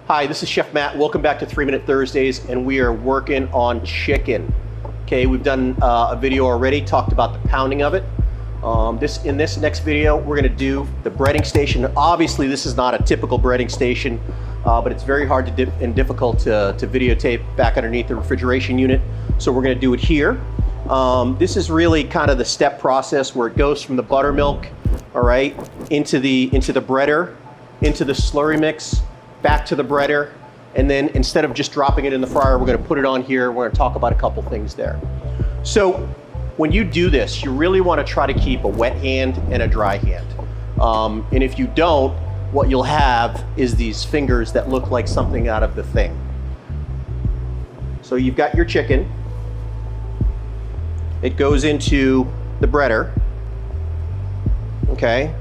Hi, this is Chef Matt. Welcome back to 3 Minute Thursdays, and we are working on chicken. Okay, we've done a video already, talked about the pounding of it. In this next video, we're gonna do the breading station. Obviously, this is not a typical breading station, but it's very hard and difficult to videotape back underneath the refrigeration unit. So we're gonna do it here. This is really kind of the step process where it goes from the buttermilk, all right, into the breader, into the slurry mix, back to the breader, and then instead of just dropping it in the fryer, we're gonna put it on here. We're gonna talk about a couple things there. So when you do this, you really wanna try to keep a wet hand and a dry hand. And if you don't, what you'll have is these fingers that look like something out of the thing. So you've got your chicken. It goes into the breader, okay?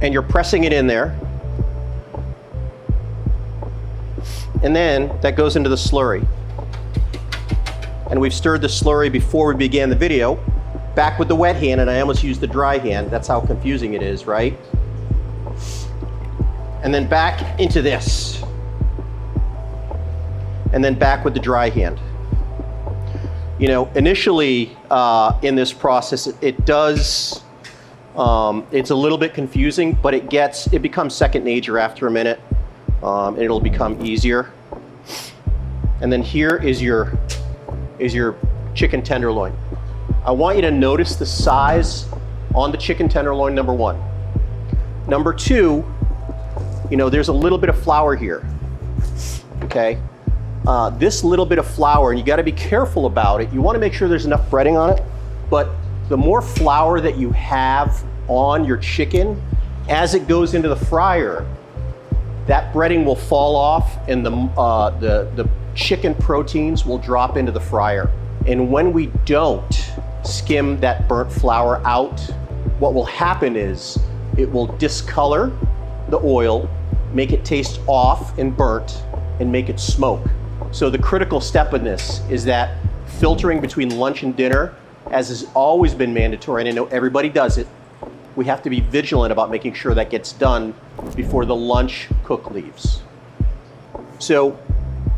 And you're pressing it in there. And then that goes into the slurry. And we've stirred the slurry before we began the video. Back with the wet hand, and I almost used the dry hand. That's how confusing it is, right? And then back into this. And then back with the dry hand. You know, initially in this process, it does, it's a little bit confusing, but it becomes second nature after a minute. And it'll become easier. And then here is your chicken tenderloin. I want you to notice the size on the chicken tenderloin, number one. Number two, you know, there's a little bit of flour here, okay? This little bit of flour, and you gotta be careful about it. You wanna make sure there's enough breading on it, but the more flour that you have on your chicken, as it goes into the fryer, that breading will fall off and the chicken proteins will drop into the fryer. And when we don't skim that burnt flour out, what will happen is it will discolor the oil, make it taste off and burnt, and make it smoke. So the critical step in this is that filtering between lunch and dinner, as has always been mandatory, and I know everybody does it, we have to be vigilant about making sure that gets done before the lunch cook leaves. So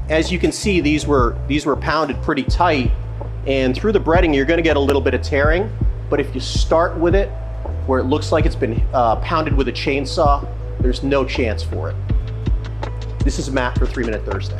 as you can see, these were pounded pretty tight, and through the breading you're gonna get a little bit of tearing, but if you start with it where it looks like it's been pounded with a chainsaw, there's no chance for it. This is Matt for 3 Minute Thursday.